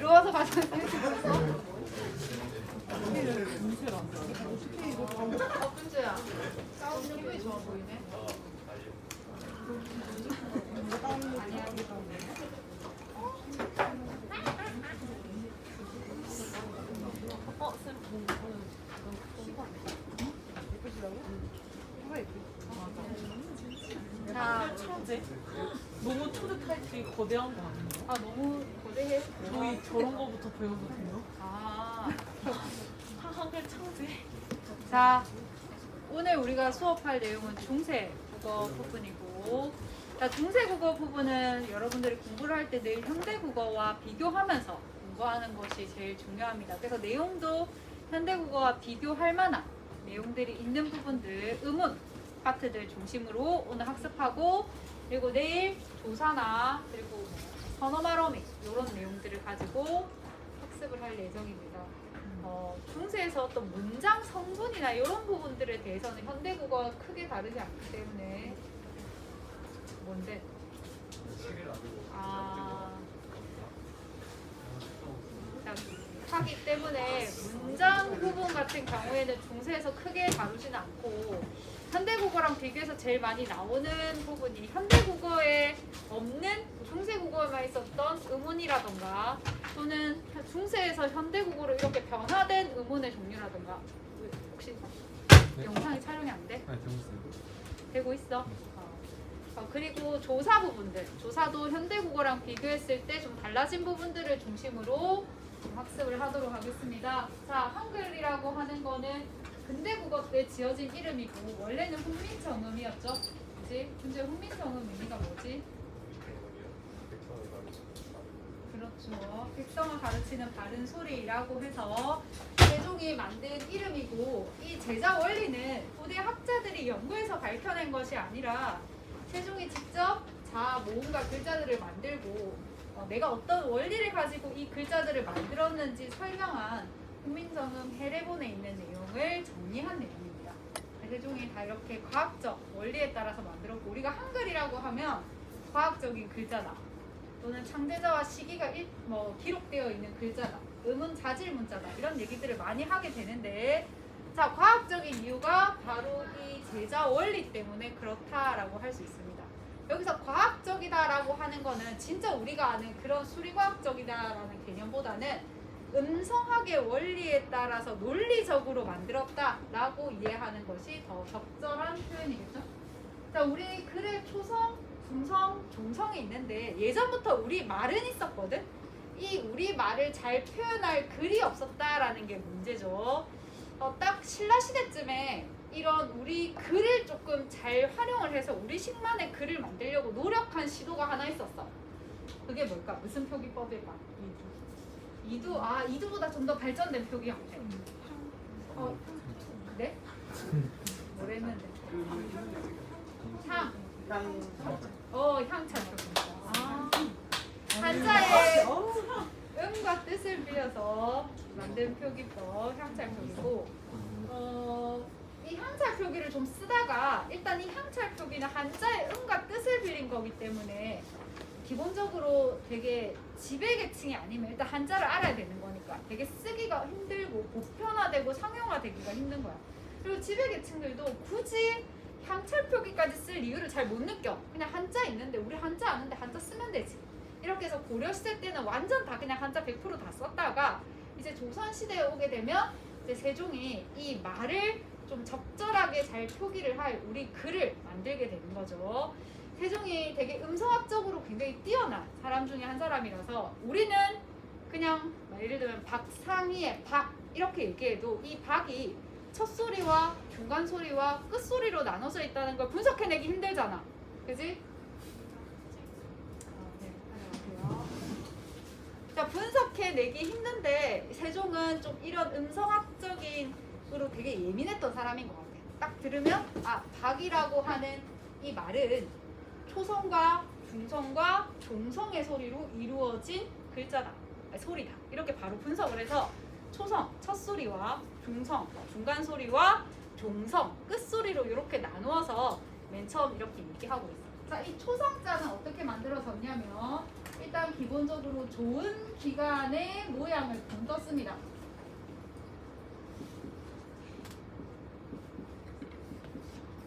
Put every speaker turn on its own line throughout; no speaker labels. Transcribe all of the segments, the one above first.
들어와서 가서 벌써? 분주야. 싸우는 기분이 좋아 보이네. 아니야. 자,
천재? 너무 초대 타입이 거대한 거 아니에요?
아 너무 고대해.
저희 저런 거부터 배워도 돼요?
아,
한글 창제?
자 오늘 우리가 수업할 내용은 중세 국어 부분이고, 자 중세 국어 부분은 여러분들이 공부를 할 때 늘 현대 국어와 비교하면서 공부하는 것이 제일 중요합니다. 그래서 내용도 현대 국어와 비교할 만한 내용들이 있는 부분들, 의문 파트들 중심으로 오늘 학습하고, 그리고 내일 조사나 그리고 선어 말어미 이런 내용들을 가지고 학습을 할 예정입니다. 중세에서 어떤 문장 성분이나 이런 부분들에 대해서는 현대 국어와 크게 다르지 않기 때문에. 뭔데? 자, 하기 때문에 문장 부분 같은 경우에는 중세에서 크게 다루지는 않고, 현대국어랑 비교해서 제일 많이 나오는 부분이 현대국어에 없는 중세국어에만 있었던 의문이라던가, 또는 중세에서 현대국어로 이렇게 변화된 의문의 종류라던가. 혹시 영상이 촬영이 안 돼?
네, 되고 있어요.
되고 있어? 그리고 조사 부분들, 조사도 현대국어랑 비교했을 때 좀 달라진 부분들을 중심으로 좀 학습을 하도록 하겠습니다. 자, 한글이라고 하는 거는 근대국어 때 지어진 이름이고, 원래는 훈민정음이었죠. 그치? 근데 훈민정음 의미가 뭐지? 그렇죠. 백성을 가르치는 바른 소리라고 해서 세종이 만든 이름이고, 이 제자 원리는 후대 학자들이 연구해서 밝혀낸 것이 아니라 세종이 직접 자 모음과 글자들을 만들고 내가 어떤 원리를 가지고 이 글자들을 만들었는지 설명한 훈민정음 해례본에 있는 내용을 정리한 내용입니다. 세종이 다 이렇게 과학적 원리에 따라서 만들었고, 우리가 한글이라고 하면 과학적인 글자다, 또는 창제자와 시기가 기록되어 있는 글자다, 음은 자질 문자다, 이런 얘기들을 많이 하게 되는데, 자, 과학적인 이유가 바로 이 제자 원리 때문에 그렇다라고 할 수 있습니다. 여기서 과학적이다라고 하는 거는 진짜 우리가 아는 그런 수리과학적이다라는 개념보다는 음성학의 원리에 따라서 논리적으로 만들었다라고 이해하는 것이 더 적절한 표현이겠죠. 자, 우리 글의 초성, 중성, 종성이 있는데 예전부터 우리 말은 있었거든. 이 우리 말을 잘 표현할 글이 없었다라는 게 문제죠. 딱 신라 시대쯤에 이런 우리 글을 조금 잘 활용을 해서 우리식만의 글을 만들려고 노력한 시도가 하나 있었어. 그게 뭘까? 무슨 표기법일까? 이두. 이두보다 좀 더 발전된 표기 형태. 그래? 뭘 했는데? 향찬 표기. 한자의 음과 뜻을 빌려서 만든 표기법, 향찰 표기고, 이 향찰 표기를 좀 쓰다가 일단 이 향찰 표기는 한자의 음과 뜻을 빌린 거기 때문에 기본적으로 되게 지배계층이 아니면 일단 한자를 알아야 되는 거니까 되게 쓰기가 힘들고 보편화되고 상용화되기가 힘든 거야. 그리고 지배계층들도 굳이 향찰 표기까지 쓸 이유를 잘 못 느껴. 그냥 한자 있는데 우리 한자 아는데 한자 쓰면 되지. 이렇게 해서 고려시대 때는 완전 다 그냥 한자 100% 다 썼다가 이제 조선시대에 오게 되면 이제 세종이 이 말을 좀 적절하게 잘 표기를 할 우리 글을 만들게 되는 거죠. 세종이 되게 음성학적으로 굉장히 뛰어난 사람 중에 한 사람이라서 우리는 그냥 예를 들면 박상희의 박 이렇게 얘기해도 이 박이 첫 소리와 중간 소리와 끝 소리로 나눠져 있다는 걸 분석해내기 힘들잖아. 그지? 자, 분석해내기 힘든데 세종은 좀 이런 음성학적인으로 되게 예민했던 사람인 것 같아. 딱 들으면 박이라고 하는 이 말은 초성과 중성과 종성의 소리로 이루어진 글자다, 소리다, 이렇게 바로 분석을 해서 초성, 첫 소리와 중성, 중간 소리와 종성, 끝 소리로 이렇게 나누어서 맨 처음 이렇게 얘기하고 있어. 자, 이 초성자는 어떻게 만들어졌냐면 일단 기본적으로 좋은 기관의 모양을 떴습니다.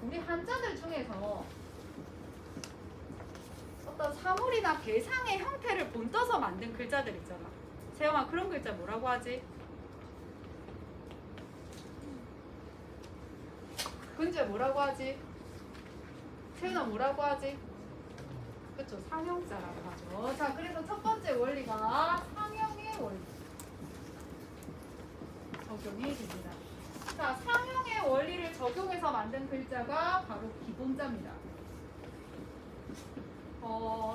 우리 한자들 중에서 어떤 사물이나 대상의 형태를 본떠서 만든 글자들 있잖아. 세영아, 그런 글자 뭐라고 하지? 근데 뭐라고 하지? 세연아 뭐라고 하지? 그쵸, 상형자라고 하죠. 자, 그래서 첫 번째 원리가 상형의 원리 적용이 됩니다. 자, 상형의 원리를 적용해서 만든 글자가 바로 기본자입니다.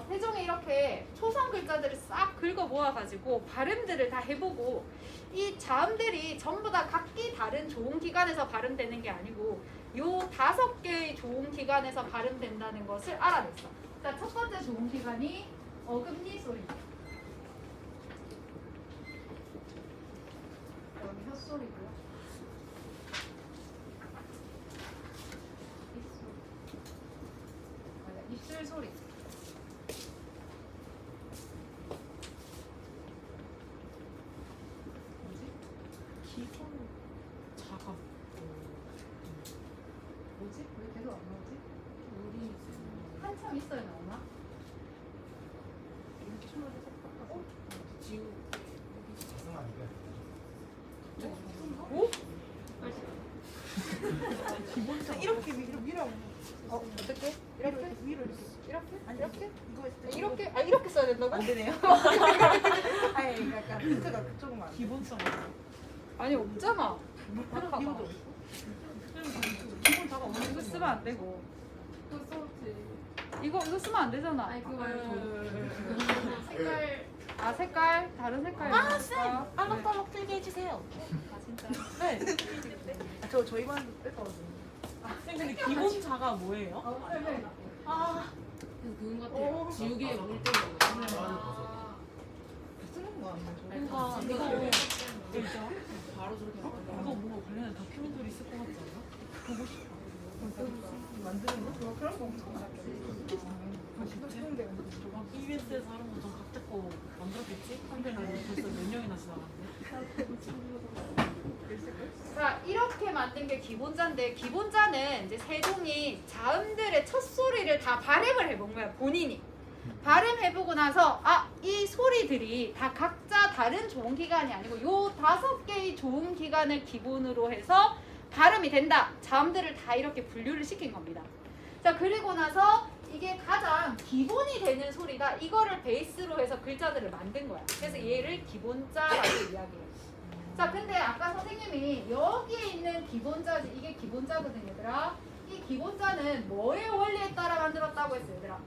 세종이 이렇게 초성 글자들을 싹 긁어 모아가지고 발음들을 다 해보고 이 자음들이 전부 다 각기 다른 좋은 기관에서 발음되는 게 아니고 요 5개의 좋은 기관에서 발음된다는 것을 알아냈어. 자, 첫 번째 좋은 기관이 어금니 소리입니다. 그럼 혓소리고요. 입술 소리. 뭐지?
기본 자가
뭐지? 왜 계속 안 나오지?
우리
한참 있어야 나오나?
지우
오?
기본 자
이렇게 위로 밀어.
어떻게? 이렇게?
위로 이렇게.
이렇게?
아니,
이렇게?
이거 했을 때
이렇게? 아, 이렇게 써야 된다고?
안 되네요. 아니 약간 힌트가 그쪽만.
기본 자
아니, 없잖아.
이거도 있고.
기본 자가 없는
이거 쓰면 안 되고.
또 써지.
이거 쓰면 안 되잖아.
아니 그거 말고
색깔. 아, 색깔? 다른 색깔.
아, 쌤! 알록달록 틀게 해주세요.
아, 진짜.
네.
저희만 뺐거든요.
쌤 근데 기본 자가 뭐예요? 아
그건 같아요. 지우개 물 때문에.
쓰는 거 아니에요?
뭔가
이거
이거 진짜
바로 저렇게
이거 뭔가 관련된 다큐멘터리 있을 것 같지 않아? 보고 싶어.
만드는 거?
그런 거 엄청 많았지.
막 EBS에서 하는 거좀 각잡고 만들었겠지? 근데 벌써 몇 년이나 지나갔네.
자, 이렇게 만든 게 기본자인데 기본자는 이제 세종이 자음들의 첫 소리를 다 발음을 해본 거야, 본인이. 발음해보고 나서 이 소리들이 다 각자 다른 좋은 기관이 아니고 요 5개의 좋은 기관을 기본으로 해서 발음이 된다. 자음들을 다 이렇게 분류를 시킨 겁니다. 자, 그리고 나서 이게 가장 기본이 되는 소리다. 이거를 베이스로 해서 글자들을 만든 거야. 그래서 얘를 기본자라고 이야기해요. 자, 근데 아까 선생님이 여기에 있는 기본자지, 이게 기본자거든, 얘들아. 이 기본자는 뭐의 원리에 따라 만들었다고 했어, 얘들아?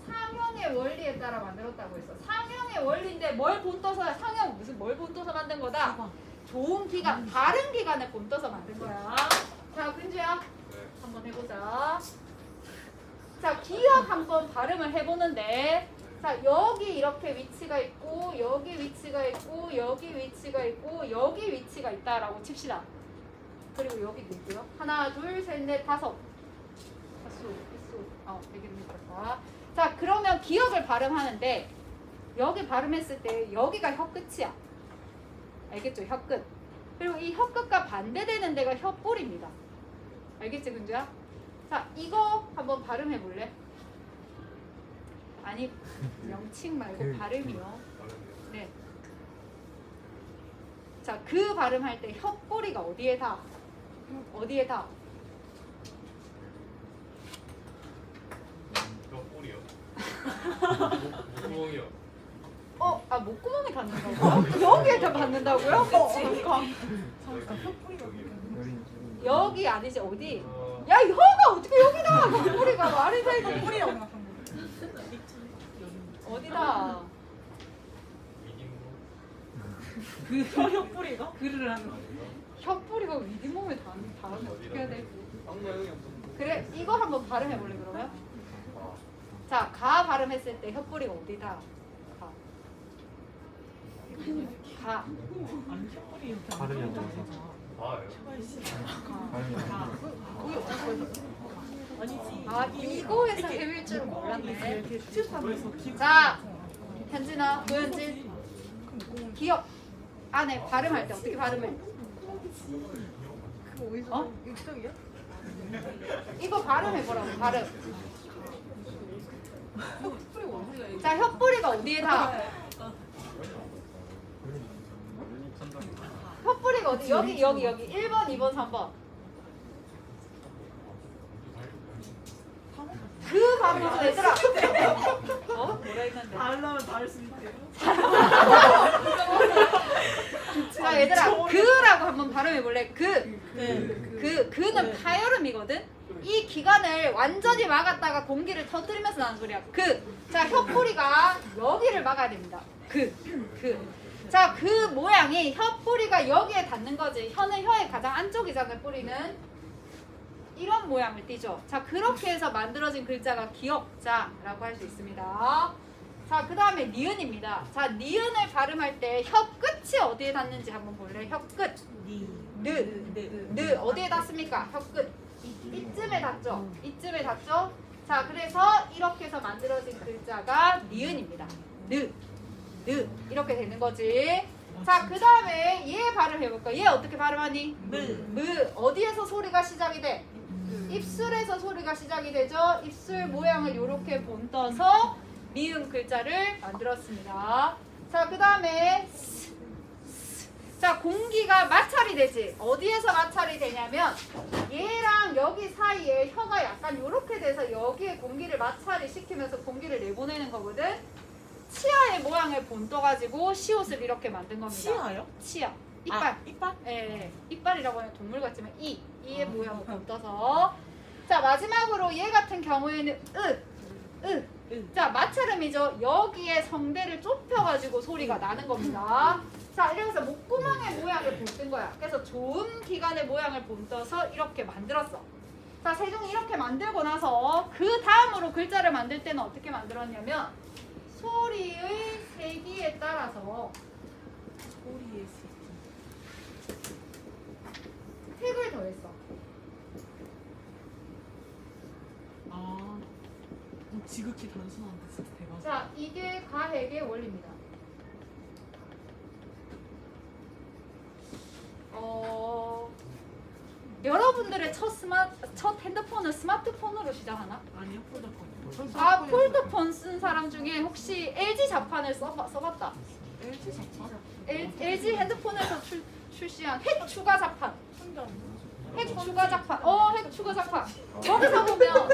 상형의 원리에 따라 만들었다고 했어. 상형의 원리인데 뭘 본떠서, 상형 무슨 뭘 본떠서 만든 거다? 좋은 기관, 다른 기관을 본떠서 만든 거야. 자, 근주야, 한번 해보자. 자, 기억 한번 발음을 해보는데, 자, 여기 이렇게 위치가 있고, 여기 위치가 있고, 여기 위치가 있고, 여기 위치가 있다라고 칩시다. 그리고 여기도 있고요. 하나, 둘, 셋, 넷, 다섯. 되겠습니다. 자, 그러면 기억을 발음하는데, 여기 발음했을 때 여기가 혀끝이야. 알겠죠? 혀끝. 그리고 이 혀끝과 반대되는 데가 혀볼입니다. 알겠지, 근주야? 자, 이거 한번 발음해 볼래? 아니, 명칭 말고 발음이요. 네. 자, 그 발음할 때 혀꼬리가 어디에 닿아? 어디에 닿아?
뼈뿌리요. 목구멍이요.
목구멍에 닿는다고요? 여기에 다 닿는다고요? 여기 아니지, 어디? 야, 이 혀가 어떻게 여기다? 혀꼬리가 말이 돼.
혀뿌리라고 생각한 거.
어디다?
미딩부.
그 혀뿌리가?
글을 하는 거.
혀뿌리가 위뒷몸에 닿으면 어떻게 해야 돼? 그래, 이거 한번 발음해 볼래, 그러면? 자, 가 발음했을 때 혀뿌리가 어디다? 가.
아니 혀뿌리 이렇게
발음이 안
돼.
봐요.
아니지.
이거에서 헤맬 줄 몰랐네.
이렇게 튜브에서
자, 현진아, 도현진. 기억 안에 발음할 때 어떻게 발음해?
그거 어디서?
어?
육성이야?
이거 발음해보라고, 발음. 자, 혓뿌리가 어디에 닿아? 혓뿌리가 어디? 여기. 1번, 2번, 3번. 그 방법은 얘들아. 어? 뭐라 했는데?
다르면 다를 수 있대요.
자, 얘들아. 그라고 한번 발음해볼래?
네.
그는 파열음이거든? 이 기관을 완전히 막았다가 공기를 터뜨리면서 나는 소리야. 자, 혓뿌리가 여기를 막아야 됩니다. 자, 그 모양이 혓뿌리가 여기에 닿는 거지. 혀는 혀의 가장 안쪽이잖아요, 뿌리는. 이런 모양을 띠죠. 자, 그렇게 해서 만들어진 글자가 기역자라고 할 수 있습니다. 자, 그 다음에 니은입니다. 자, 니은을 발음할 때 혀 끝이 어디에 닿는지 한번 볼래? 혀 끝. 느 어디에 닿습니까? 혀 끝. 이쯤에 닿죠? 이쯤에 닿죠? 자, 그래서 이렇게 해서 만들어진 글자가 니은입니다. 느 이렇게 되는 거지. 자, 그 다음에 얘 발음해볼까? 얘 어떻게 발음하니? 무 어디에서 소리가 시작이 돼? 입술에서 소리가 시작이 되죠. 입술 모양을 이렇게 본떠서 미음 글자를 만들었습니다. 자, 그 다음에 자, 공기가 마찰이 되지. 어디에서 마찰이 되냐면 얘랑 여기 사이에 혀가 약간 이렇게 돼서 여기에 공기를 마찰이 시키면서 공기를 내보내는 거거든. 치아의 모양을 본떠가지고 시옷을 이렇게 만든 겁니다.
치아요?
치아. 이빨.
이빨?
예, 이빨이라고 하면 동물 같지만 이의 모양을 본떠서. 자, 마지막으로 얘 같은 경우에는 자, 마찰음이죠. 여기에 성대를 좁혀가지고 소리가 나는 겁니다. 자, 이래서 목구멍의 모양을 본뜬 거야. 그래서 좋은 기관의 모양을 본떠서 이렇게 만들었어. 자, 세종이 이렇게 만들고 나서 그 다음으로 글자를 만들 때는 어떻게 만들었냐면 소리의 세기에 따라서
소리의
획을 더했어.
지극히 단순한데 진짜 대박.
자, 이게 가획의 원리입니다. 여러분들의 첫 핸드폰은 스마트폰으로 시작하나?
아니요, 폴더폰.
아, 폴드폰 쓴 사람 중에 혹시 LG 자판을 써봤다?
LG 자판?
LG 핸드폰에서 출시한 핵 추가 자판. 핵 추가 자판. 핵 추가 자판. 거기서 보면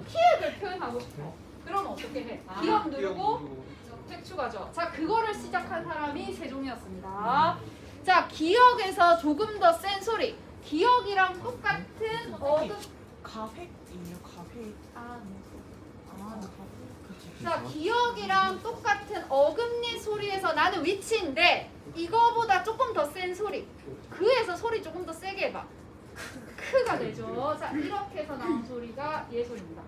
키읔을 표현하고 싶어. 그럼 어떻게 해? 기억 누르고 핵 추가죠. 자, 그거를 시작한 사람이 세종이었습니다. 자, 기억에서 조금 더 센 소리. 기억이랑 똑같은
가획이에요, 가획.
자, 기억이랑 똑같은 어금니 소리에서 나는 위치인데 이거보다 조금 더 센 소리. 그에서 소리 조금 더 세게 해봐. 크가 되죠. 자, 이렇게 해서 나온 소리가 얘 소리입니다.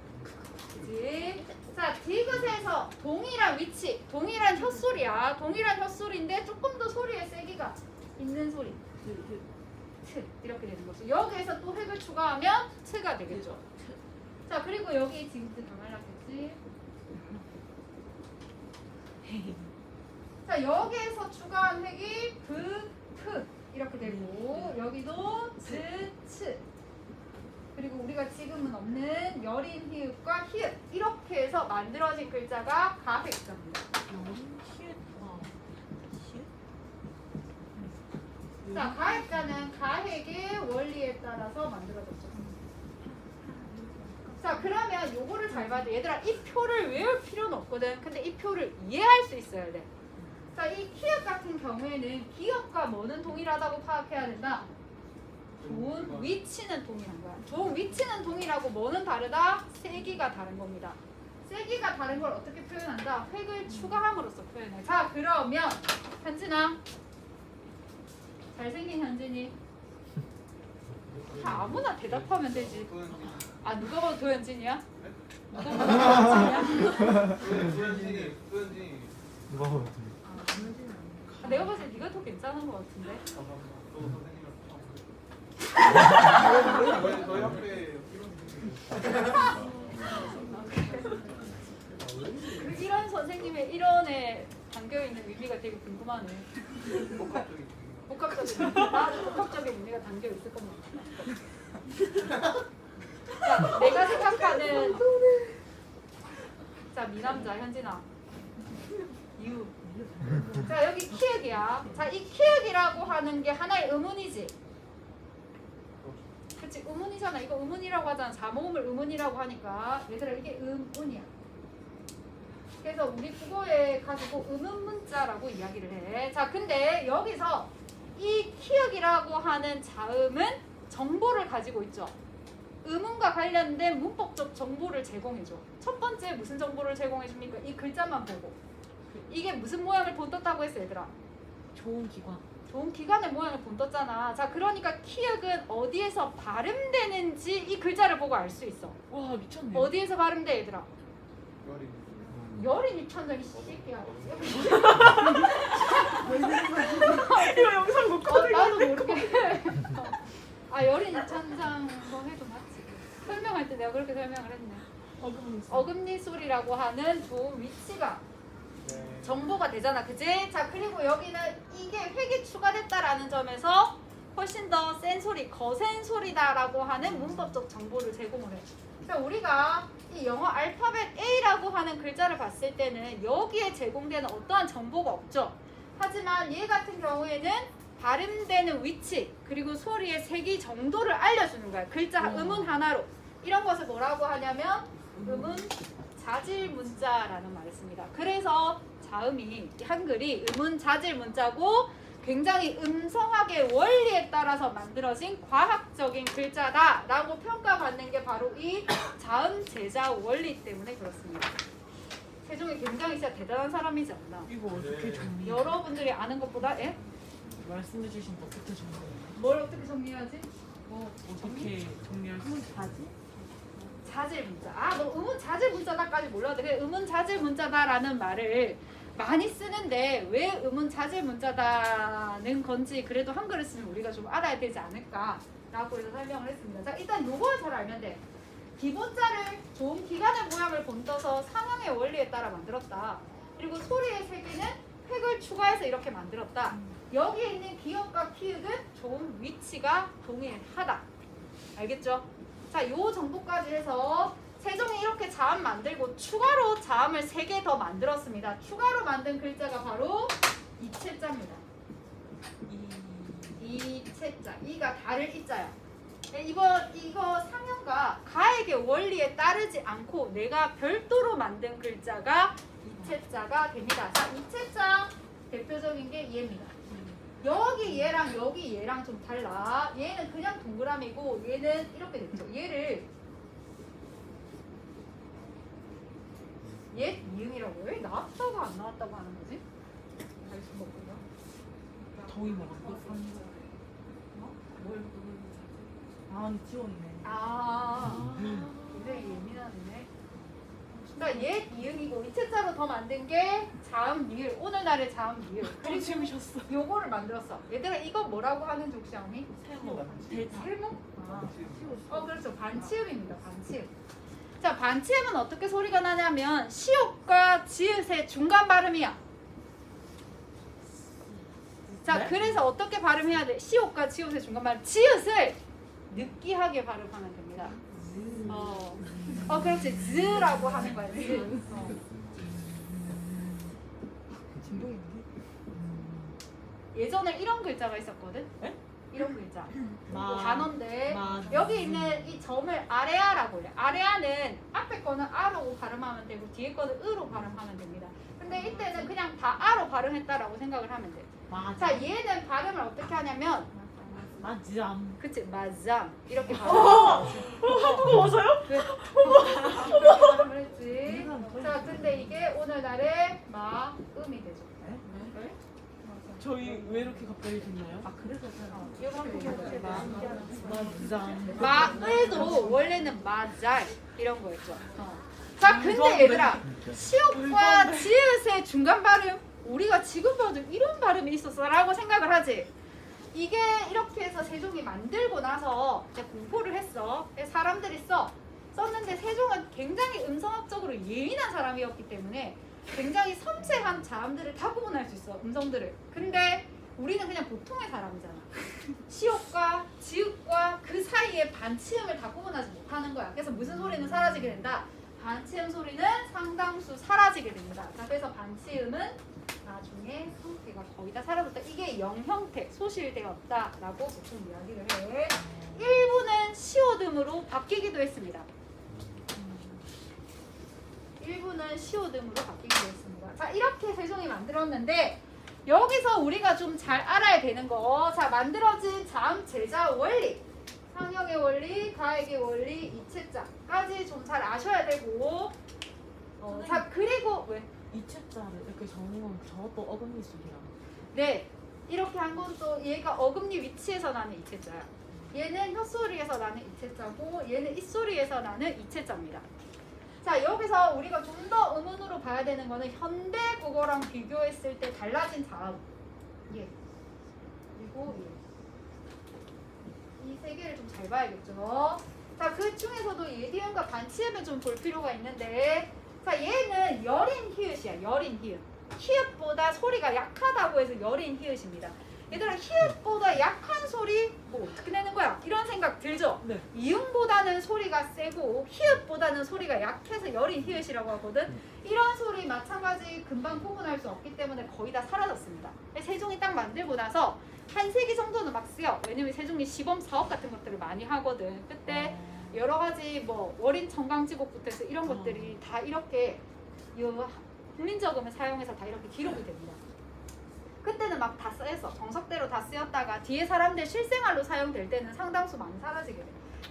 그치? 자, 디귿에서 동일한 위치, 동일한 혓소리야. 동일한 혓소리인데 조금 더 소리의 세기가 있는 소리. 트 이렇게 되는 거죠. 여기에서 또 획을 추가하면 트가 되겠죠. 자, 그리고 여기 디귿 다 말랐겠지. 자, 여기에서 추가한 획이 브, 트 이렇게 되고 여기도 즈, 츠. 그리고 우리가 지금은 없는 여린 히읗과 히읗 이렇게 해서 만들어진 글자가 가획자입니다. 자, 가획자는 가획의 원리에 따라서 만들어졌죠. 자, 그러면 요거를 잘 봐야 돼. 얘들아, 이 표를 외울 필요는 없거든. 근데 이 표를 이해할 수 있어야 돼. 자, 이 키읔 같은 경우에는 기역과 뭐는 동일하다고 파악해야 된다. 좋은 위치는 동일한 거야. 좋은 위치는 동일하고 뭐는 다르다? 세기가 다른 겁니다. 세기가 다른 걸 어떻게 표현한다? 획을 추가함으로써 표현해. 자, 그러면 현진아, 잘생긴 현진이. 다 아무나 대답하면 되지. 아, 누가 봐도 도현진이야? 누가 봐도 도현진이야?
누가 보면
아, 내가 봤을 때 네가 더 괜찮은 것 같은데.
저희 학교에
이런 선생님의 일원에 담겨있는 의미가 되게 궁금하네.
복합적인
복합적인 의미가 담겨있을 것만 같다. 자, 내가 생각하는 자, 미남자 현진아 유. 자, 여기 키읔이야. 자, 이 키읔이라고 하는 게 하나의 의문이지. 그치, 의문이잖아. 이거 의문이라고 하잖아. 자모음을 의문이라고 하니까 얘들아 이게 의문이야. 그래서 우리 국어에 가지고 의문 문자라고 이야기를 해. 자, 근데 여기서 이 키읔이라고 하는 자음은 정보를 가지고 있죠. 의문과 관련된 문법적 정보를 제공해줘. 첫 번째 무슨 정보를 제공해줍니까? 이 글자만 보고. 이게 무슨 모양을 본떴다고 했어, 얘들아?
좋은 기관.
좋은 기관의 모양을 본떴잖아. 자, 그러니까 키읔은 어디에서 발음되는지 이 글자를 보고 알 수 있어.
와 미쳤네.
어디에서 발음돼, 얘들아?
열이
열인 입천장 이 새끼야.
이거 영상 못
나도 모르게. 아, 열인 입천장 뭐 해도 맞지. 설명할 때 내가 그렇게 설명을 했네. 어금니 소리라고 하는 좋은 위치가 정보가 되잖아, 그지? 자, 그리고 여기는 이게 획이 추가됐다라는 점에서 훨씬 더 센 소리, 거센 소리다라고 하는 문법적 정보를 제공을 해. 자, 우리가 이 영어 알파벳 A라고 하는 글자를 봤을 때는 여기에 제공되는 어떠한 정보가 없죠. 하지만 얘 같은 경우에는 발음되는 위치 그리고 소리의 세기 정도를 알려주는 거야. 글자 음운 하나로. 이런 것을 뭐라고 하냐면 음운 자질 문자라는 말을 씁니다. 그래서 자음이 한글이 음운 자질 문자고 굉장히 음성학의 원리에 따라서 만들어진 과학적인 글자다라고 평가받는 게 바로 이 자음 제자 원리 때문에 그렇습니다. 세종이 굉장히 진짜 대단한 사람이지 않나?
이거 어떻게 정리?
여러분들이 아는 것보다
말씀해주신 거 어떻게 정리해요?
뭘 어떻게 정리해야지?
어떻게 정리할 수 있어요?
자질 문자. 아, 너 음운 자질 문자다까지 몰라도 돼. 음운 자질 문자다라는 말을 많이 쓰는데 왜 음운 자질 문자다는 건지 그래도 한글을 쓰면 우리가 좀 알아야 되지 않을까라고 해서 설명을 했습니다. 자, 일단 요걸 잘 알면 돼. 기본자를 좋은 기관의 모양을 본떠서 상황의 원리에 따라 만들었다. 그리고 소리의 세기는 획을 추가해서 이렇게 만들었다. 여기에 있는 기역과 키읔은 좋은 위치가 동일하다. 알겠죠? 자, 요 정도까지 해서 세종이 이렇게 자음 만들고 추가로 자음을 3개 더 만들었습니다. 추가로 만든 글자가 바로 이채자입니다. 이채자. 이가 달을 이자야. 이거 상형과 가액의 원리에 따르지 않고 내가 별도로 만든 글자가 이채자가 됩니다. 자, 이채자 대표적인 게 얘입니다. 여기 얘랑 여기 얘랑 좀 달라. 얘는 그냥 동그라미고 얘는 이렇게 됐죠. 얘를 얘 이응이라고 왜 나왔다고 안 나왔다고 하는 거지? 알 수가 없구나.
더위 먹었어?
아, 지웠네.
아, 굉장히 예민하네. 그러니까 얘 이응이고 이채자로 더 만든 게 자음 리을. 오늘날의 자음 리을.
또 재미셨어.
요거를 만들었어. 얘들아 이거 뭐라고 하는지 혹시 아니?
세모.
세모? 그렇죠. 반치음입니다. 반치음. 자, 반치음은 어떻게 소리가 나냐면 시옷과 지읒의 중간 발음이야. 자,
네?
그래서 어떻게 발음해야 돼? 시옷과 지읒의 중간 발음. 지읒을 느끼하게 발음하면 됩니다. 그렇지. 즈라고 하는 거야. 즈.
진동인데?
예전에 이런 글자가 있었거든.
네?
이런 글자.
마.
단어인데
마.
여기 있는 이 점을 아레아라고 해요. 아레아는 앞에 거는 아로 발음하면 되고 뒤에 거는 으로 발음하면 됩니다. 근데 이때는 그냥 다 아로 발음했다라고 생각을 하면 돼.
맞아.
자, 얘는 발음을 어떻게 하냐면
맞아.
그치, 맞아. 이렇게
한국어
발음을
맞아요?
그렇게 발음을 했지. 자, 근데 이게 오늘날의 마음이 되죠. 네?
저희 왜 이렇게 갑자기 됐나요?
아, 그래서 제가.
이렇게
맞아.
마을도 원래는 마잘 이런 거였죠. 자, 근데 얘들아, 시옷과 지읒의 중간 발음 우리가 지금 봐도 이런 발음이 있었어라고 생각을 하지. 이게 이렇게 해서 세종이 만들고 나서 이제 공포를 했어. 사람들이 썼는데 세종은 굉장히 음성학적으로 예민한 사람이었기 때문에 굉장히 섬세한 자음들을 다 구분할 수 있어. 음성들을. 근데 우리는 그냥 보통의 사람이잖아. 시옷과 지읒과 그 사이에 반치음을 다 구분하지 못하는 거야. 그래서 무슨 소리는 사라지게 된다. 반치음 소리는 상당수 사라지게 됩니다. 자, 그래서 반치음은 나중에 형태가 거의 다 사라졌다. 이게 영형태, 소실되었다라고 보통 이야기를 해. 일부는 시옷음으로 바뀌기도 했습니다. 일부는 시옷음으로 바뀌기도 했습니다. 자, 이렇게 세종이 만들었는데 여기서 우리가 좀 잘 알아야 되는 거. 자, 만들어진 자음 제자 원리. 상형의 원리, 가액의 원리, 이체자까지 좀 잘 아셔야 되고. 자, 그리고 왜?
이체자를 이렇게 적는 저것도 어금니 수이랑.
네, 이렇게 한 건 또 얘가 어금니 위치에서 나는 이체자야. 얘는 혓소리에서 나는 이체자고 얘는 입소리에서 나는 이체자입니다. 자, 여기서 우리가 좀 더 의문으로 봐야 되는 거는 현대 국어랑 비교했을 때 달라진 자음. 예. 그리고 예. 이 세 개를 좀 잘 봐야겠죠. 자, 그 중에서도 예디음과 반치음을 좀 볼 필요가 있는데, 자, 얘는 여린 히읗이야. 여린 히읗. 히읗보다 소리가 약하다고 해서 여린 히읗입니다. 얘들아, 히읗보다 약한 소리 뭐 어떻게 내는 거야? 이런 생각 들죠?
네.
이음보다는 소리가 세고 히읗보다는 소리가 약해서 여린 히읗이라고 하거든. 이런 소리 마찬가지 금방 구분할 수 없기 때문에 거의 다 사라졌습니다. 세종이 딱 만들고 나서 한 세기 정도는 막 쓰여. 왜냐면 세종이 시범 사업 같은 것들을 많이 하거든. 그때 여러 가지 뭐 월인 청강지곡부터 해서 이런 것들이 다 이렇게 국민저금을 사용해서 다 이렇게 기록이 됩니다. 그때는 막 다 쓰여서 정석대로 다 쓰였다가 뒤에 사람들 실생활로 사용될 때는 상당수 많이 사라지게 돼.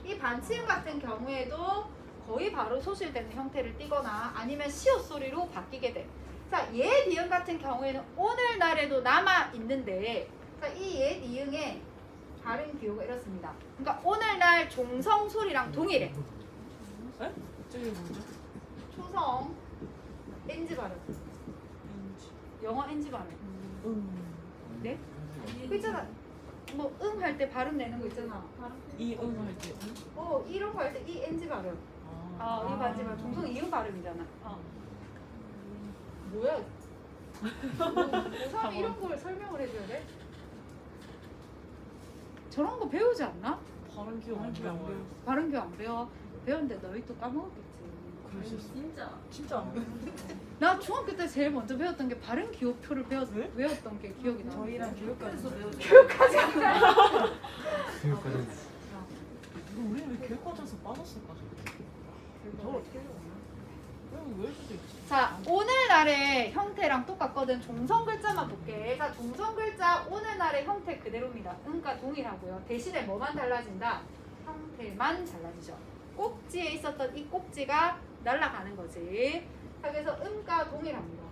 이 반치음 같은 경우에도 거의 바로 소실되는 형태를 띠거나 아니면 시옷 소리로 바뀌게 돼. 자, 예 니은 같은 경우에는 오늘날에도 남아 있는데, 자, 이 예 니은의 발음 기호가 이렇습니다. 그러니까 오늘날 종성 소리랑 동일해.
에? 저게 뭐죠?
초성 NG 발음. 영어 NG 발음. 네? 그 있잖아. 뭐 응 할 때 발음 내는 거 있잖아.
이응 할 때.
이런 거 할 때 이 NG 발음. 이 반지 발음. 종성 이응 발음이잖아. 뭐야? 고3이 이런 걸 설명을 해줘야 돼? 저런 거 배우지 않나?
발음 기억 안 배워요.
발음 기억 안 배워? 배웠는데 너희 또 까먹었겠지.
그러셨어?
진짜
안 배워.
나 중학교 때 제일 먼저 배웠던 게 발음 기호표를
왜?
외웠던 게 기억이 나.
저희랑 교육과에서 배우죠.
교육까지 아니라.
교육과정.
우리는 왜 교육과정에서 빠졌을까?
저걸 어떻게 해요?
그럼 왜 수도 있지?
자, 오늘날의 형태랑 똑같거든. 종성 글자만 볼게. 자, 종성 글자 오늘날의 형태 그대로입니다. 음과 동일하고요. 대신에 뭐만 달라진다? 형태만 달라지죠. 꼭지에 있었던 이 꼭지가 날아가는 거지. 자, 그래서 음과 동일합니다.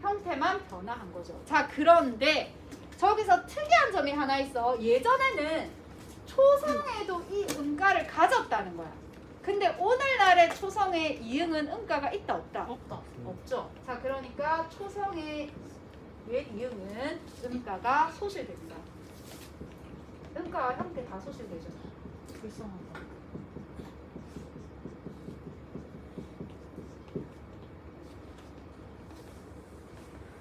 형태만 변화한 거죠. 자, 그런데 저기서 특이한 점이 하나 있어. 예전에는 초성에도 이 음가를 가졌다는 거야. 근데 오늘날의 초성에 이응은 음가가 있다 없다?
없다.
없죠. 자, 그러니까 초성의 옛 이응은 음가가 소실됩니다. 음가와 형태 다 소실되죠.
불쌍하다.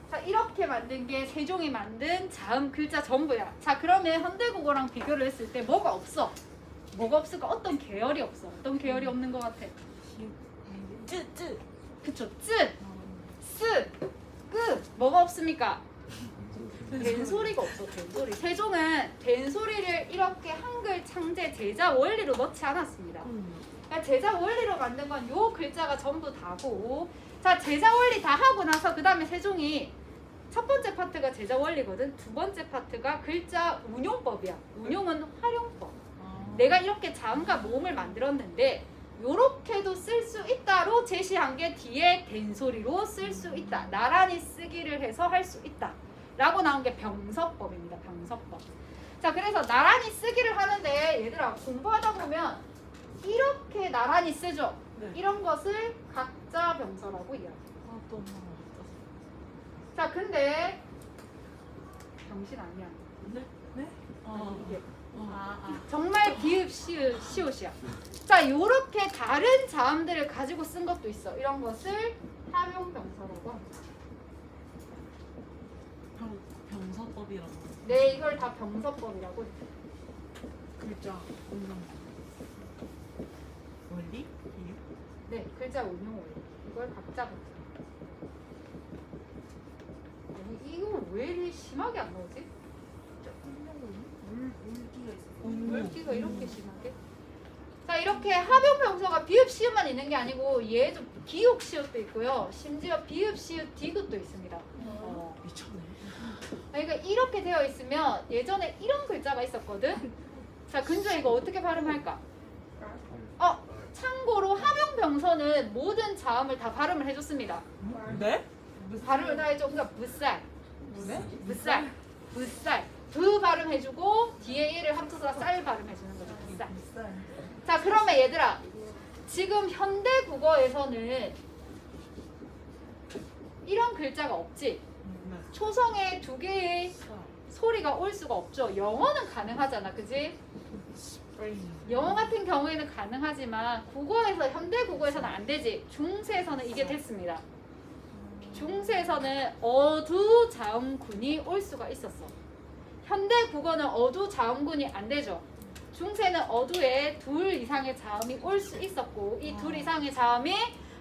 자, 이렇게 만든 게 세종이 만든 자음 글자 전부야. 자, 그러면 현대국어랑 비교를 했을 때 뭐가 없어? 뭐가 없을까? 어떤 계열이 없어. 어떤 계열이 없는 것 같아?
쯔쯔.
그쵸? 쯔, 스, 끄. 뭐가 없습니까? 된소리가 없어. 된소리. 세종은 된소리를 이렇게 한글 창제 제자 원리로 넣지 않았습니다. 그러니까 제자 원리로 만든 건 요 글자가 전부 다고, 자, 제자 원리 다 하고 나서 그 다음에 세종이 첫 번째 파트가 제자 원리거든. 두 번째 파트가 글자 운용법이야. 운용은 활용법. 내가 이렇게 자음과 모음을 만들었는데 요렇게도 쓸 수 있다로 제시한 게 뒤에 된소리로 쓸 수 있다. 나란히 쓰기를 해서 할 수 있다. 라고 나온 게 병서법입니다. 병서법. 자, 그래서 나란히 쓰기를 하는데 얘들아 공부하다 보면 이렇게 나란히 쓰죠.
네.
이런 것을 각자 병서라고 이야기해요.
또 엄마가
자, 근데 병신 아니야.
네? 네?
아니, 이게 정말 비읍 시옷 시옷이야. 자, 요렇게 다른 자음들을 가지고 쓴 것도 있어. 이런 것을 합용병서라고 합니다.
병서법이라고.
네, 이걸 다 병서법이라고 해.
글자 운영 원리? 이유?
네, 글자 운용 원리. 이걸 각자 각자. 아니, 이거 왜 이리 심하게 안 나오지?
물기가 있어.
물기가 이렇게 심하게? 자, 이렇게 합용병서가 비읍 시옷만 있는 게 아니고 얘도 기역 시옷도 있고요. 심지어 비읍 시옷 디귿도 있습니다.
미쳤네.
그러니까 이렇게 되어 있으면 예전에 이런 글자가 있었거든. 자, 근저 이거 어떻게 발음할까? 참고로 합용병서는 모든 자음을 다 발음을 해줬습니다.
네?
발음을 다 해줘. 그러니까 무쌀,
네?
무쌀, 무쌀. 부 발음해주고 뒤에 얘를 합쳐서 쌀 발음해주는 거죠. 무쌀. 자, 그러면 얘들아, 지금 현대 국어에서는 이런 글자가 없지. 초성에 두 개의 소리가 올 수가 없죠. 영어는 가능하잖아, 그지? 영어 같은 경우에는 가능하지만 국어에서 현대 국어에서는 안 되지. 중세에서는 이게 됐습니다. 중세에서는 어두 자음군이 올 수가 있었어. 현대 국어는 어두 자음군이 안 되죠. 중세는 어두에 둘 이상의 자음이 올 수 있었고 이 둘 이상의 자음이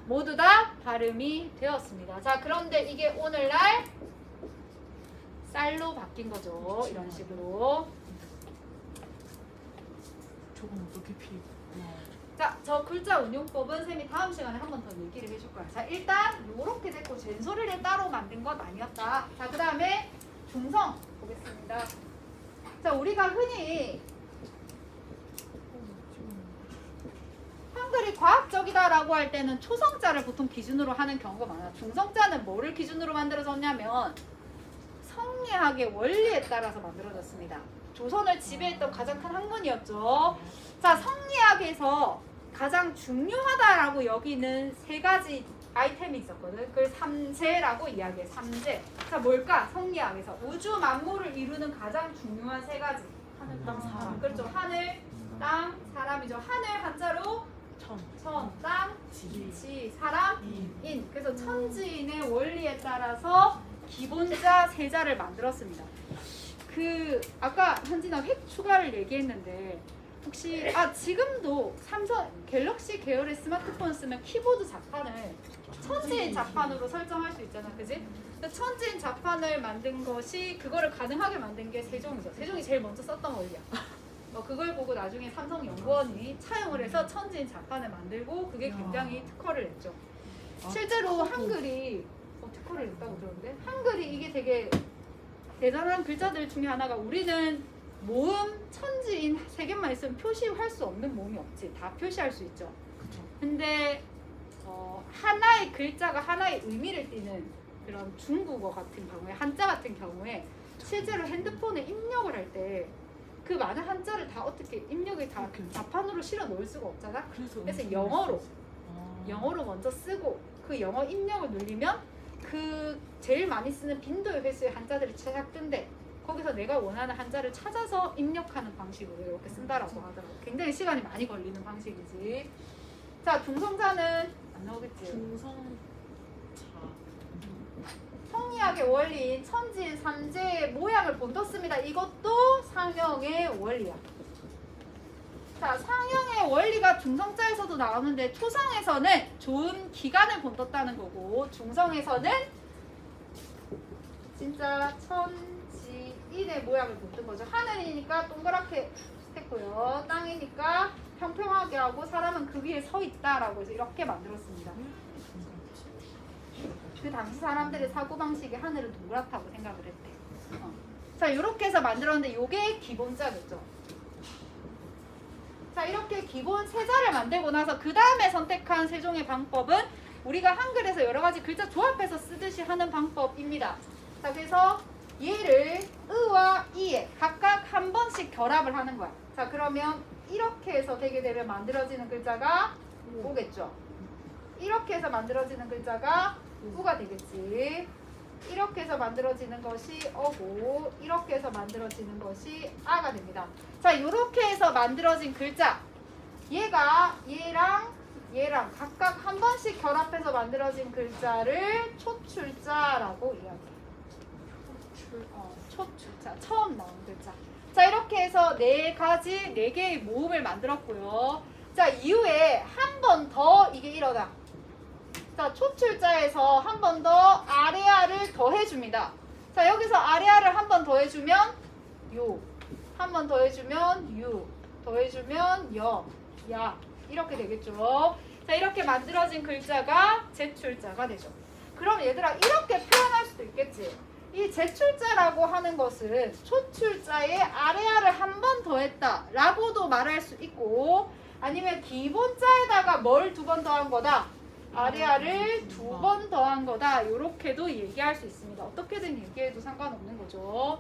모두 다 발음이 되었습니다. 자, 그런데 이게 오늘날 쌀로 바뀐 거죠. 이런 식으로.
저건 어떻게 피?
자, 저 글자 운용법은 쌤이 다음 시간에 한 번 더 얘기를 해줄 거야. 자, 일단 요렇게 됐고 젠소리를 따로 만든 건 아니었다. 자, 그 다음에 중성 보겠습니다. 자, 우리가 흔히 한글이 과학적이다라고 할 때는 초성자를 보통 기준으로 하는 경우가 많아. 중성자는 뭐를 기준으로 만들어졌냐면 성리학의 원리에 따라서 만들어졌습니다. 조선을 지배했던 가장 큰 학문이었죠. 자, 성리학에서 가장 중요하다라고 여기는 세 가지 아이템이 있었거든. 그걸 삼재라고 이야기해. 삼재. 자, 뭘까? 성리학에서 우주 만물을 이루는 가장 중요한 세 가지.
하늘, 땅, 사람.
그렇죠. 하늘, 땅, 사람이죠. 하늘 한자로 천, 땅, 지, 사람, 인. 그래서 천지인의 원리에 따라서 기본자 세자를 만들었습니다. 그 아까 현진아 획 추가를 얘기했는데 혹시 지금도 삼성 갤럭시 계열의 스마트폰 쓰면 키보드 자판을 천지인 자판으로 설정할 수 있잖아, 그지? 근데 천지인 자판을 만든 것이 그거를 가능하게 만든 게 세종이죠. 세종이 제일 먼저 썼던 원리야. 그걸 보고 나중에 삼성연구원이 차용을 해서 천지인 자판을 만들고 그게 굉장히 특허를 냈죠. 실제로 한글이 특허를 냈다고 들었는데 한글이 이게 되게 대단한 글자들 중에 하나가 우리는 모음, 천지인 세 개만 있으면 표시할 수 없는 모음이 없지. 다 표시할 수 있죠. 근데 하나의 글자가 하나의 의미를 띠는 그런 중국어 같은 경우에 한자 같은 경우에 실제로 핸드폰에 입력을 할 때 그 많은 한자를 다 어떻게 입력을 다 자판으로 실어 놓을 수가 없잖아. 그래서 영어로 먼저 쓰고 그 영어 입력을 누르면 그 제일 많이 쓰는 빈도의 횟수의 한자들이 차작 뜬대. 거기서 내가 원하는 한자를 찾아서 입력하는 방식으로 이렇게 쓴다라고 하더라고. 굉장히 시간이 많이 걸리는 방식이지. 자, 중성자는 안 나오겠지.
중성자.
성리학의 원리인 천지인 삼재의 모양을 본떴습니다. 이것도 상형의 원리야. 자, 상형의 원리가 중성자에서도 나오는데 초성에서는 좋은 기간을 본떴다는 거고 중성에서는 진짜 천지인의 모양을 본뜬 거죠. 하늘이니까 동그랗게 했고요. 땅이니까 평평하게 하고 사람은 그 위에 서 있다라고 해서 이렇게 만들었습니다. 그 당시 사람들의 사고방식이 하늘은 동그랗다고 생각을 했대. 자, 이렇게 해서 만들었는데 이게 기본자겠죠. 자, 이렇게 기본 세자를 만들고 나서 그 다음에 선택한 세종의 방법은 우리가 한글에서 여러 가지 글자 조합해서 쓰듯이 하는 방법입니다. 자, 그래서 얘를 의와 이에 각각 한 번씩 결합을 하는 거야. 자, 그러면 이렇게 해서 되게 되면 만들어지는 글자가 오겠죠. 이렇게 해서 만들어지는 글자가 우가 되겠지. 이렇게 이렇게 해서 만들어지는 것이 어고 이렇게 해서 만들어지는 것이 아가 됩니다. 자, 이렇게 해서 만들어진 글자 얘가 얘랑 각각 한 번씩 결합해서 만들어진 글자를 초출자라고 이야기해요. 초출자 처음 나온 글자. 자, 이렇게 해서 네 개의 모음을 만들었고요. 자, 이후에 한 번 더 이게 일어나. 자, 초출자에서 한 번 더 아래아를 더해줍니다. 자, 여기서 아래아를 한 번 더해주면 요, 한 번 더해주면 유, 더해주면 여, 야 이렇게 되겠죠. 자, 이렇게 만들어진 글자가 제출자가 되죠. 그럼 얘들아 이렇게 표현할 수도 있겠지. 이 제출자라고 하는 것은 초출자에 아래아를 한 번 더했다 라고도 말할 수 있고 아니면 기본자에다가 뭘 두 번 더한 거다? 아래아를 두 번 더한 거다. 이렇게도 얘기할 수 있습니다. 어떻게든 얘기해도 상관없는 거죠.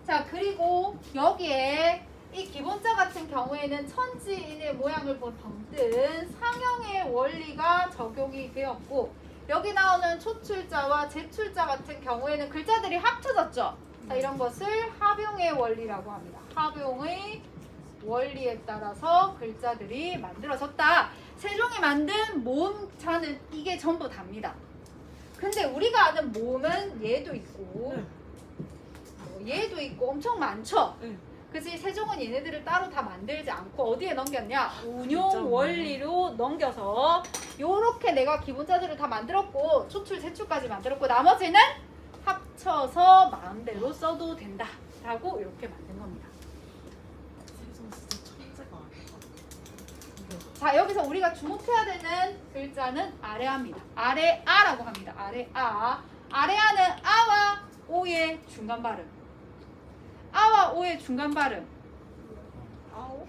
자, 그리고 여기에 이 기본자 같은 경우에는 천지인의 모양을 보던 상형의 원리가 적용이 되었고 여기 나오는 초출자와 제출자 같은 경우에는 글자들이 합쳐졌죠. 자, 이런 것을 합용의 원리라고 합니다. 합용의 원리에 따라서 글자들이 만들어졌다. 세종이 만든 모음자는 이게 전부 답니다. 근데 우리가 아는 모음은 얘도 있고 얘도 있고 엄청 많죠. 그치? 세종은 얘네들을 따로 다 만들지 않고 어디에 넘겼냐? 운용 원리로 넘겨서 요렇게 내가 기본자들을 다 만들었고 초출, 제출까지 만들었고 나머지는 합쳐서 마음대로 써도 된다 라고 이렇게 만든 겁니다.
세종 진짜 천재가 아닐까.
자, 여기서 우리가 주목해야 되는 글자는 아래아입니다. 아래아라고 합니다. 아래아. 아래아는 아와 오의 중간 발음. 아와 오의 중간 발음.
아오?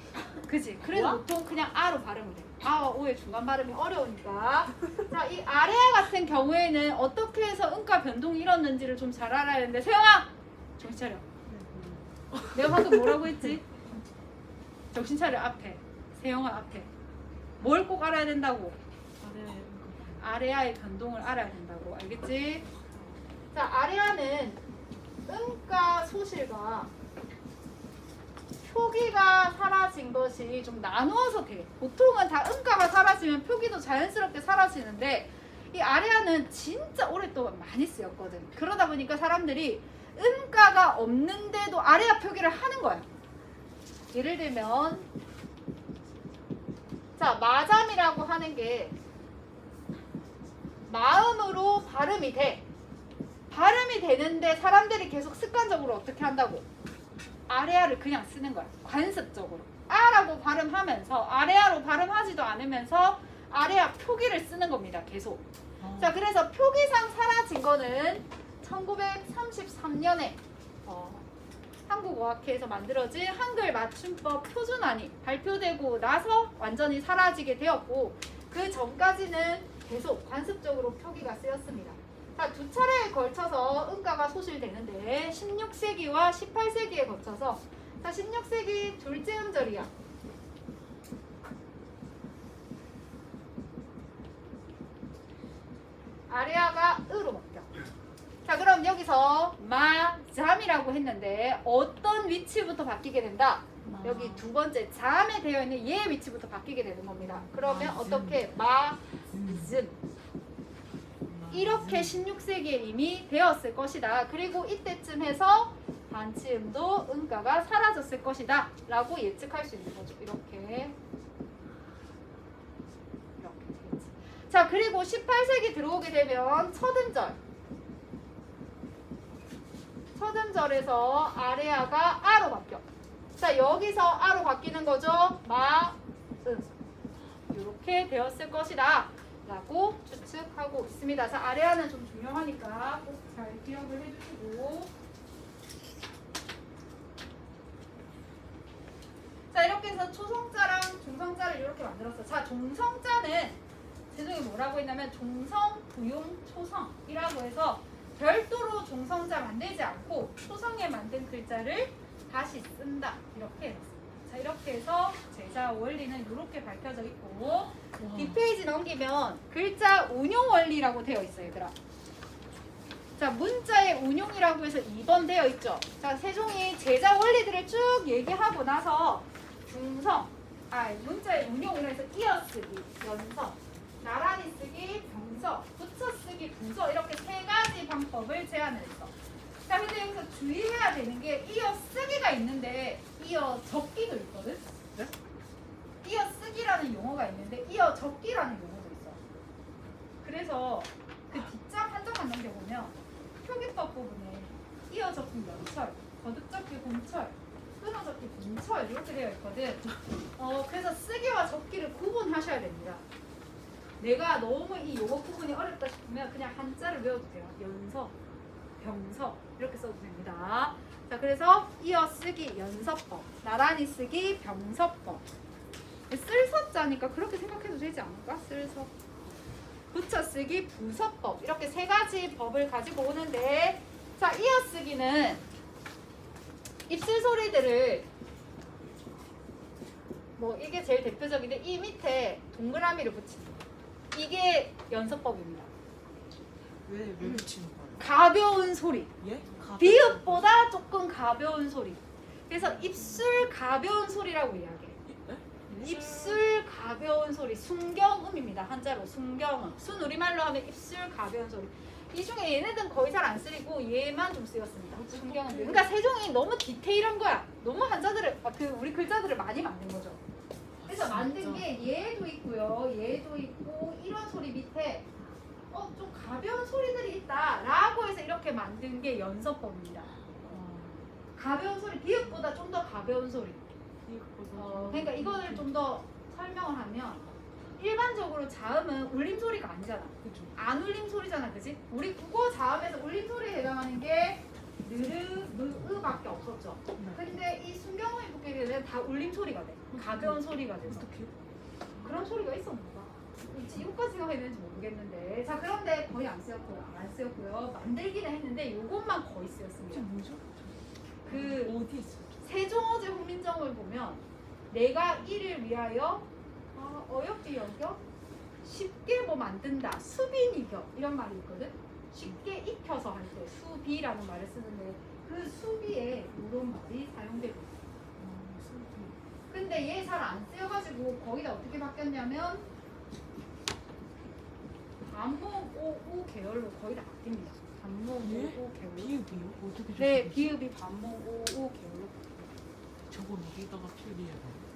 그지? 그래서
뭐야?
보통 그냥 아로 발음을 해. 아와 오의 중간 발음이 어려우니까. 자, 이 아래아 같은 경우에는 어떻게 해서 음가 변동이 일었는지를 좀 잘 알아야 되는데 세영아! 정신 차려. 내가 방금 뭐라고 했지? 정신 차려 앞에. 세영아 앞에. 뭘 꼭 알아야 된다고? 아래아의 변동을 알아야 된다고. 알겠지? 자, 아래아는 음가 소실과 표기가 사라진 것이 좀 나누어서 돼. 보통은 다 음가가 사라지면 표기도 자연스럽게 사라지는데 이 아래아는 진짜 오랫동안 많이 쓰였거든. 그러다 보니까 사람들이 음가가 없는데도 아래아 표기를 하는 거야. 예를 들면 자, 마잠이라고 하는 게 마음으로 발음이 돼. 발음이 되는데 사람들이 계속 습관적으로 어떻게 한다고? 아래아를 그냥 쓰는 거야. 관습적으로. 아라고 발음하면서 아래아로 발음하지도 않으면서 아래아 표기를 쓰는 겁니다. 계속. 자, 그래서 표기상 사라진 거는 1933년에 한국어학회에서 만들어진 한글 맞춤법 표준안이 발표되고 나서 완전히 사라지게 되었고 그 전까지는 계속 관습적으로 표기가 쓰였습니다. 자, 두 차례에 걸쳐서 음가가 소실되는데 16세기와 18세기에 거쳐서 자, 16세기 둘째 음절이야. 아래아가 으로 바뀌어. 자, 그럼 여기서 마잠이라고 했는데 어떤 위치부터 바뀌게 된다? 여기 두 번째 잠에 되어 있는 얘의 위치부터 바뀌게 되는 겁니다. 그러면 어떻게? 마즘. 이렇게 16세기에 이미 되었을 것이다. 그리고 이때쯤 해서 반치음도 음가가 사라졌을 것이다 라고 예측할 수 있는 거죠. 이렇게 되겠지. 자, 그리고 18세기 들어오게 되면 첫음절에서 아래아가 아로 바뀌어. 자, 여기서 아로 바뀌는 거죠. 이렇게 되었을 것이다 라고 추측하고 있습니다. 자, 아래아는 좀 중요하니까 꼭 잘 기억을 해주시고. 자, 이렇게 해서 초성자랑 중성자를 이렇게 만들었어요. 자, 종성자는 세종이 뭐라고 했냐면 종성, 부용, 초성이라고 해서 별도로 종성자 만들지 않고 초성에 만든 글자를 다시 쓴다. 이렇게 해놨습니다. 자, 이렇게 해서 제자 원리는 이렇게 밝혀져 있고 뒷페이지 넘기면 글자 운용 원리라고 되어 있어요, 얘들아. 자, 자, 문자의 운용이라고 해서 2번 되어 있죠. 자, 세종이 제자 원리들을 쭉 얘기하고 나서 문자의 운용이라 해서 이어쓰기, 연서, 나란히 쓰기, 병서, 붙여쓰기, 부서 이렇게 세 가지 방법을 제안을 했어. 자, 근데 여기서 주의해야 되는 게 이어쓰기가 있는데 이어적기도 있거든.
네?
이어쓰기라는 용어가 있는데 이어적기라는 용어도 있어. 그래서 그 뒷장 한 장만 넘겨보면 표기법 부분에 이어적기 연철, 거듭적기 공철, 끊어적기 분철 이렇게 되어 있거든. 그래서 쓰기와 적기를 구분하셔야 됩니다. 내가 너무 이 용어 구분이 어렵다 싶으면 그냥 한자를 외워도 돼요. 연서, 병서 이렇게 써도 됩니다. 자, 그래서 이어쓰기 연서법, 나란히 쓰기 병서법. 쓸서자니까 그렇게 생각해도 되지 않을까? 쓸서. 붙여쓰기 부서법 이렇게 세 가지 법을 가지고 오는데, 자, 이어쓰기는 입술 소리들을 뭐 이게 제일 대표적인데 이 밑에 동그라미를 붙이는 거. 이게 연서법입니다.
왜 붙이는 거예요?
가벼운 소리.
예?
비읍보다 조금 가벼운 소리. 그래서 입술 가벼운 소리라고 이야기해. 입술 가벼운 소리, 순경음입니다. 한자로 순경음. 순우리말로 하면 입술 가벼운 소리. 이 중에 얘네들은 거의 잘 안 쓰이고 얘만 좀 쓰였습니다. 순경음. 그러니까 세종이 너무 디테일한 거야. 너무 한자들을 우리 글자들을 많이 만든 거죠. 그래서 만든 게 얘도 있고요, 얘도 있고 이런 소리 밑에 좀 가벼운 소리들이 있다라고 해서 이렇게 만든 게 연서법입니다. 가벼운 소리, 비읍보다 좀 더 가벼운 소리. 그러니까 이거를 좀 더 설명을 하면 일반적으로 자음은 울림 소리가 아니잖아.
그죠.
안 울림 소리잖아, 그지? 우리 국어 자음에서 울림 소리에 해당하는 게 느르, 느으밖에 없었죠. 근데 이 순경음이 붙게 되면 다 울림 소리가 돼. 가벼운 소리가 돼서. 그런 소리가 있었나 봐. 이것까지가 해야 되는지 모르겠는데. 자, 그런데 거의 안 쓰였고요. 만들기는 했는데 요것만 거의 쓰였습니다.
뭐죠?
그
어디 있어?
세종어제 훈민정을 보면 내가 이를 위하여 어렵게 여겨 쉽게 뭐 만든다, 수빈이겨 이런 말이 있거든. 쉽게 익혀서 할 때 수비라는 말을 쓰는데 그 수비에 이런 말이 사용되고 있어요. 근데 얘 잘 안 쓰여가지고 거기다 어떻게 바뀌었냐면 반목 오우 계열로 거의 다 바뀝니다. 반목
예?
오우 계열로.
비읍이요? 어떻게
네,
적혀있어요?
비읍이 반목 오우 계열로.
저건 어디다가 표기해야 돼요?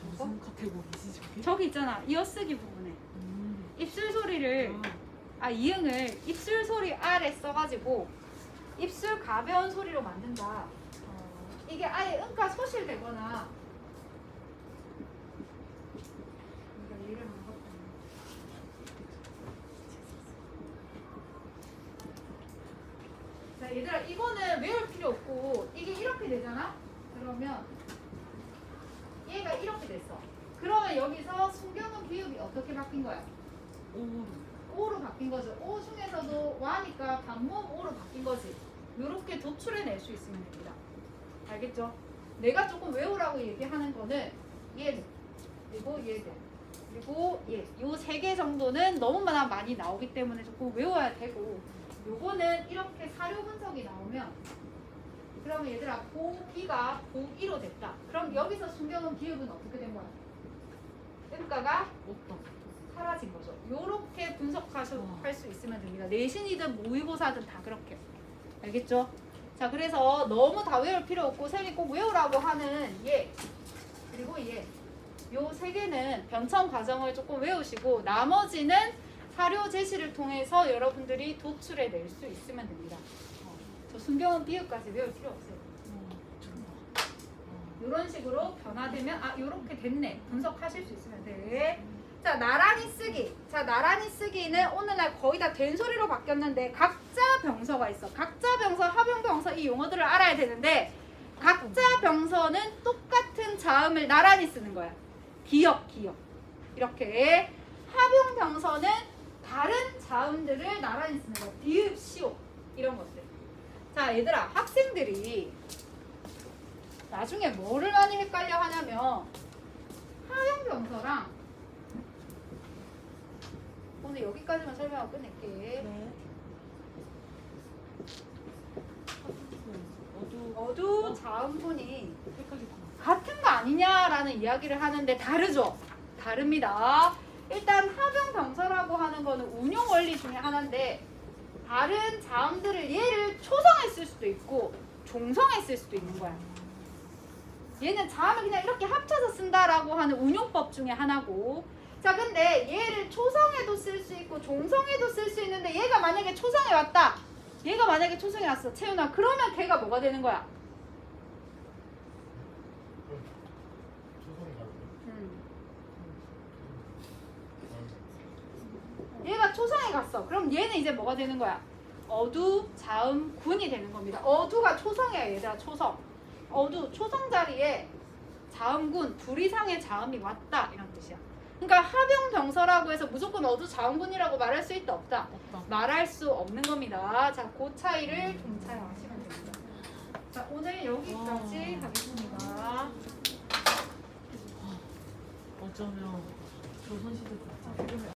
무슨 카테고리지 저게?
저기 있잖아, 이어쓰기 부분에 입술 소리를 이응을 입술 소리 아래 써가지고 입술 가벼운 소리로 만든다. 이게 아예 응가 소실되거나 자, 얘들아 이거는 외울 필요 없고 이게 이렇게 되잖아. 그러면 얘가 이렇게 됐어. 그러면 여기서 순경은 비읍이 어떻게 바뀐 거야? 오로 바뀐 거죠. 오 중에서도 와니까 반목 오로 바뀐 거지. 이렇게 도출해낼 수 있으면 됩니다. 알겠죠? 내가 조금 외우라고 얘기하는 거는 얘들, 그리고 얘들, 그리고 얘. 요 세 개 정도는 너무나 많이 나오기 때문에 조금 외워야 되고, 요거는 이렇게 사료 분석이 나오면 그러면 얘들아 고기가 고기로 됐다. 그럼 여기서 순경은 비읍은 어떻게 된 거야? 음가가 사라진 거죠. 요렇게 분석할 수 있으면 됩니다. 내신이든 모의고사든 다 그렇게. 알겠죠? 자, 그래서 너무 다 외울 필요 없고 쌤이 꼭 외우라고 하는 얘 그리고 얘 요 세 개는 변청 과정을 조금 외우시고 나머지는 사료 제시를 통해서 여러분들이 도출해 낼 수 있으면 됩니다. 저 순경은 비읍까지 외울 필요 없어요. 이런 식으로 변화되면 요렇게 됐네. 분석하실 수 있으면 돼. 자, 나란히 쓰기. 자, 나란히 쓰기는 오늘날 거의 다 된 소리로 바뀌었는데 각자 병서가 있어. 각자 병서, 합용 병서 이 용어들을 알아야 되는데 각자 병서는 똑같은 자음을 나란히 쓰는 거야. 기역, 기역. 이렇게 합용 병서는 다른 자음들을 나란히 쓰는 거야. 비읍, 시옷 이런 것들. 자, 얘들아 학생들이 나중에 뭐를 많이 헷갈려 하냐면 하용 병서랑 오늘 여기까지만 설명하고 끝낼게.
네.
어두 자음분이
헷갈릴 것
같은 거 아니냐라는 이야기를 하는데 다르죠? 다릅니다. 일단 합용병서라고 하는 거는 운용 원리 중에 하나인데 다른 자음들을 얘를 초성에 쓸 수도 있고 종성에 쓸 수도 있는 거야. 얘는 자음을 그냥 이렇게 합쳐서 쓴다라고 하는 운용법 중에 하나고, 자 근데 얘를 초성에도 쓸 수 있고 종성에도 쓸 수 있는데 얘가 만약에 초성에 왔다. 얘가 만약에 초성에 왔어. 채윤아. 그러면 걔가 뭐가 되는 거야? 얘가 초성에 갔어. 그럼 얘는 이제 뭐가 되는 거야? 어두, 자음, 군이 되는 겁니다. 어두가 초성이야 얘들아. 초성. 어두, 초성 자리에 자음군, 둘 이상의 자음이 왔다 이런 뜻이야. 그러니까 합용병서라고 해서 무조건 어두, 자음군이라고 말할 수 있다 없다?
없다.
말할 수 없는 겁니다. 자, 그 차이를 좀 잘 아시면 됩니다. 자, 오늘 여기까지 하겠습니다.
어쩌면 조선시대